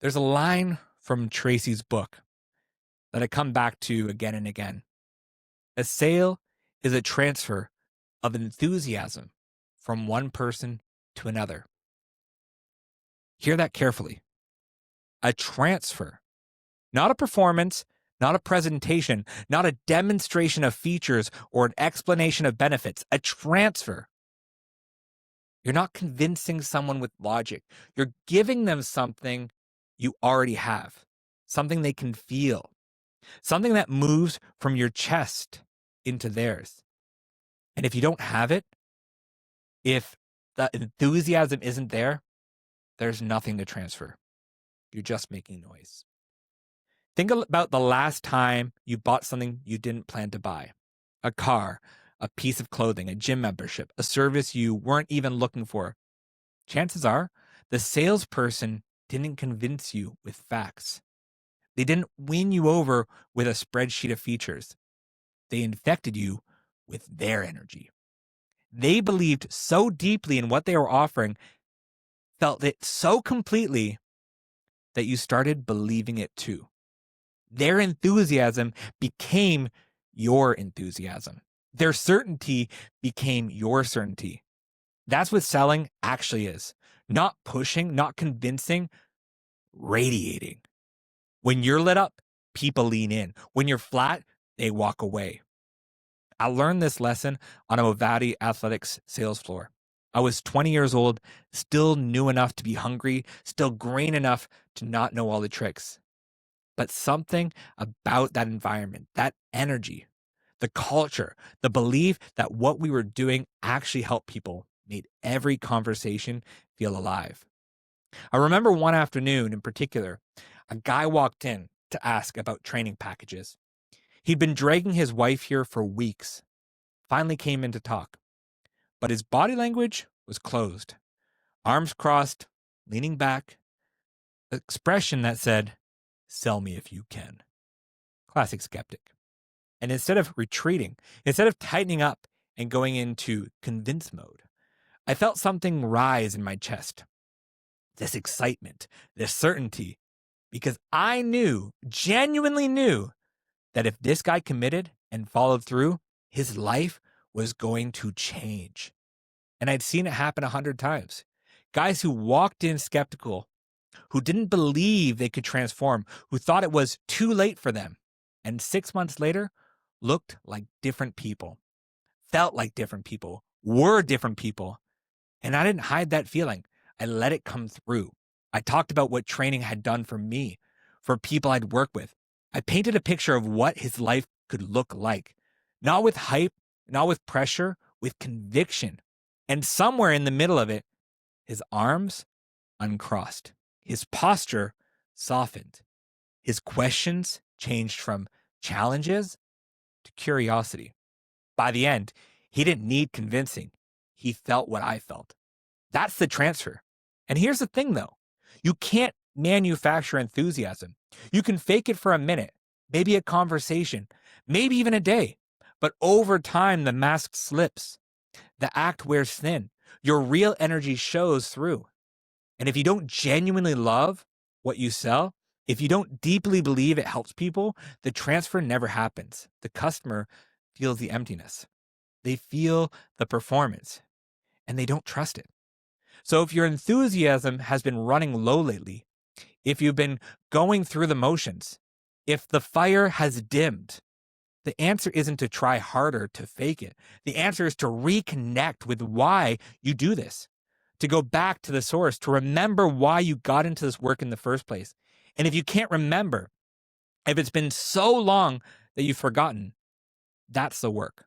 There's a line from Tracy's book that I come back to again and again. A sale is a transfer of enthusiasm from one person to another. Hear that carefully. A transfer, not a performance, not a presentation, not a demonstration of features or an explanation of benefits. A transfer. You're not convincing someone with logic. You're giving them something you already have, something they can feel, something that moves from your chest into theirs. And if you don't have it, if the enthusiasm isn't there, there's nothing to transfer. You're just making noise. Think about the last time you bought something you didn't plan to buy. A car, a piece of clothing, a gym membership, a service you weren't even looking for. Chances are the salesperson didn't convince you with facts. They didn't win you over with a spreadsheet of features. They infected you with their energy. They believed so deeply in what they were offering, felt it so completely, that you started believing it too. Their enthusiasm became your enthusiasm. Their certainty became your certainty. That's what selling actually is. Not pushing, not convincing, radiating. When you're lit up, people lean in. When you're flat, they walk away. I learned this lesson on a Movati Athletics sales floor. I was 20 years old, still new enough to be hungry, still green enough to not know all the tricks. But something about that environment, that energy, the culture, the belief that what we were doing actually helped people made every conversation feel alive. I remember one afternoon in particular, a guy walked in to ask about training packages. He'd been dragging his wife here for weeks, finally came in to talk. But his body language was closed, arms crossed, leaning back, expression that said, "Sell me if you can." Classic skeptic. And instead of retreating, instead of tightening up and going into convince mode, I felt something rise in my chest. This excitement, this certainty, because I knew, genuinely knew, that if this guy committed and followed through, his life was going to change. And I'd seen it happen 100 times. Guys who walked in skeptical, who didn't believe they could transform, who thought it was too late for them, and 6 months later, looked like different people, felt like different people, were different people. And I didn't hide that feeling. I let it come through. I talked about what training had done for me, for people I'd worked with. I painted a picture of what his life could look like, not with hype, not with pressure, with conviction. And somewhere in the middle of it, his arms uncrossed, his posture softened, his questions changed from challenges to curiosity. By the end, he didn't need convincing. He felt what I felt. That's the transfer. And here's the thing, though. You can't manufacture enthusiasm. You can fake it for a minute, maybe a conversation, maybe even a day. But over time, the mask slips. The act wears thin. Your real energy shows through. And if you don't genuinely love what you sell, if you don't deeply believe it helps people, the transfer never happens. The customer feels the emptiness. They feel the performance, and they don't trust it. So if your enthusiasm has been running low lately, if you've been going through the motions, if the fire has dimmed, the answer isn't to try harder to fake it. The answer is to reconnect with why you do this, to go back to the source, to remember why you got into this work in the first place. And if you can't remember, if it's been so long that you've forgotten, that's the work.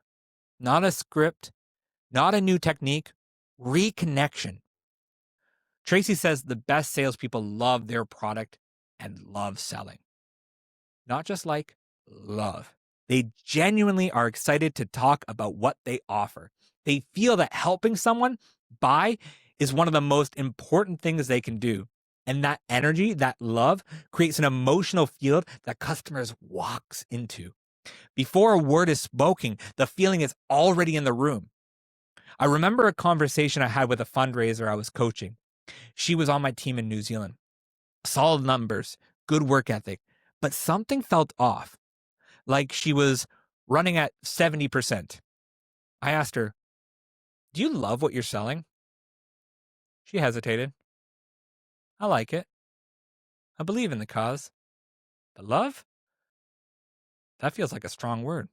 Not a script, not a new technique, reconnection. Tracy says the best salespeople love their product and love selling. Not just like, love. They genuinely are excited to talk about what they offer. They feel that helping someone buy is one of the most important things they can do. And that energy, that love, creates an emotional field that customers walks into. Before a word is spoken, the feeling is already in the room. I remember a conversation I had with a fundraiser I was coaching. She was on my team in New Zealand. Solid numbers, good work ethic, but something felt off, like she was running at 70%. I asked her, "Do you love what you're selling?" She hesitated. "I like it. I believe in the cause. But love? That feels like a strong word."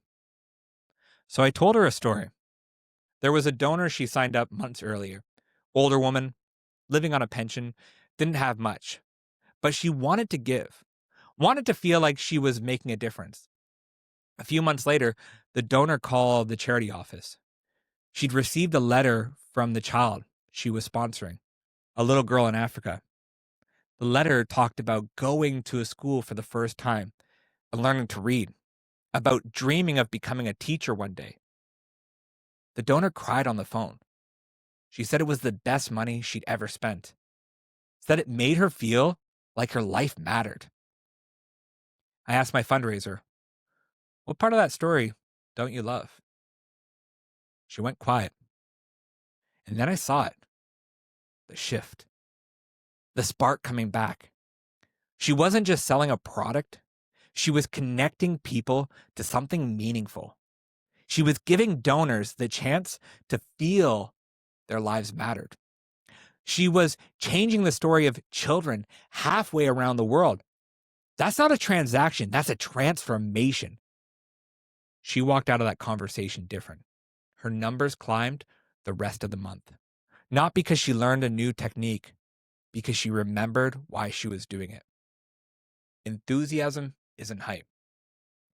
So I told her a story. There was a donor she signed up months earlier. Older woman, living on a pension, didn't have much, but she wanted to give, wanted to feel like she was making a difference. A few months later, the donor called the charity office. She'd received a letter from the child she was sponsoring, a little girl in Africa. The letter talked about going to a school for the first time and learning to read, about dreaming of becoming a teacher one day. The donor cried on the phone. She said it was the best money she'd ever spent. Said it made her feel like her life mattered. I asked my fundraiser, "What part of that story don't you love?" She went quiet. And then I saw it. The shift. The spark coming back. She wasn't just selling a product. She was connecting people to something meaningful. She was giving donors the chance to feel their lives mattered. She was changing the story of children halfway around the world. That's not a transaction, that's a transformation. She walked out of that conversation different. Her numbers climbed the rest of the month. Not because she learned a new technique, because she remembered why she was doing it. Enthusiasm isn't hype.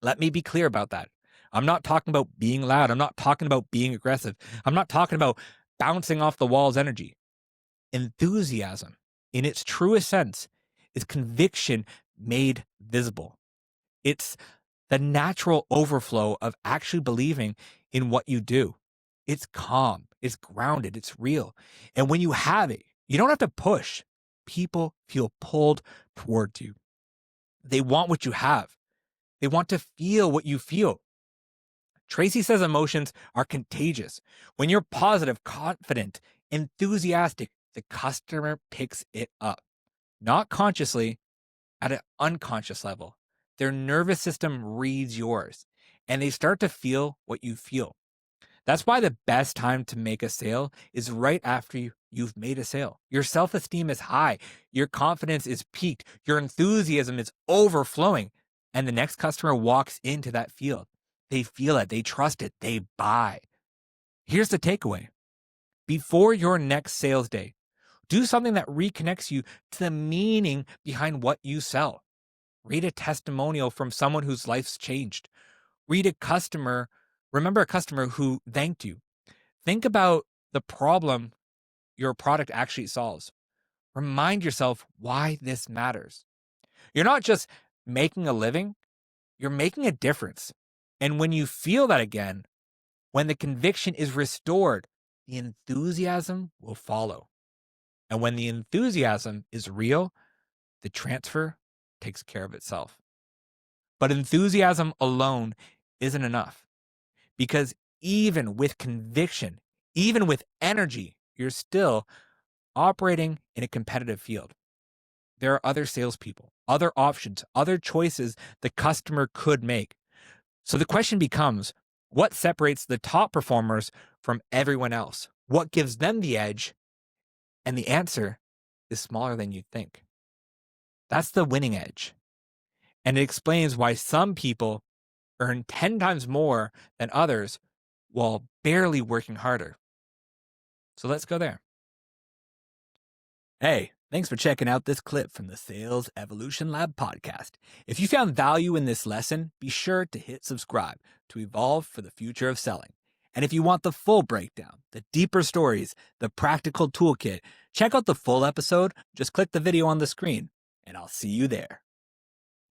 Let me be clear about that. I'm not talking about being loud. I'm not talking about being aggressive. I'm not talking about bouncing off the walls energy. Enthusiasm, in its truest sense, is conviction made visible. It's the natural overflow of actually believing in what you do. It's calm, it's grounded, it's real. And when you have it, you don't have to push. People feel pulled towards you. They want what you have. They want to feel what you feel. Tracy says emotions are contagious. When you're positive, confident, enthusiastic, the customer picks it up. Not consciously, at an unconscious level. Their nervous system reads yours, and they start to feel what you feel. That's why the best time to make a sale is right after you've made a sale. Your self-esteem is high, your confidence is peaked, your enthusiasm is overflowing, and the next customer walks into that field. They feel it, they trust it, they buy. Here's the takeaway. Before your next sales day, do something that reconnects you to the meaning behind what you sell. Read a testimonial from someone whose life's changed. Remember a customer who thanked you. Think about the problem your product actually solves. Remind yourself why this matters. You're not just making a living, you're making a difference. And when you feel that again, when the conviction is restored, the enthusiasm will follow. And when the enthusiasm is real, the transfer takes care of itself. But enthusiasm alone isn't enough, because even with conviction, even with energy, you're still operating in a competitive field. There are other salespeople, other options, other choices the customer could make. So the question becomes, what separates the top performers from everyone else? What gives them the edge? And the answer is smaller than you think. That's the winning edge. And it explains why some people earn 10 times more than others while barely working harder. So let's go there. Hey, thanks for checking out this clip from the Sales Evolution Lab podcast. If you found value in this lesson, be sure to hit subscribe to evolve for the future of selling. And if you want the full breakdown, the deeper stories, the practical toolkit, check out the full episode. Just click the video on the screen, and I'll see you there.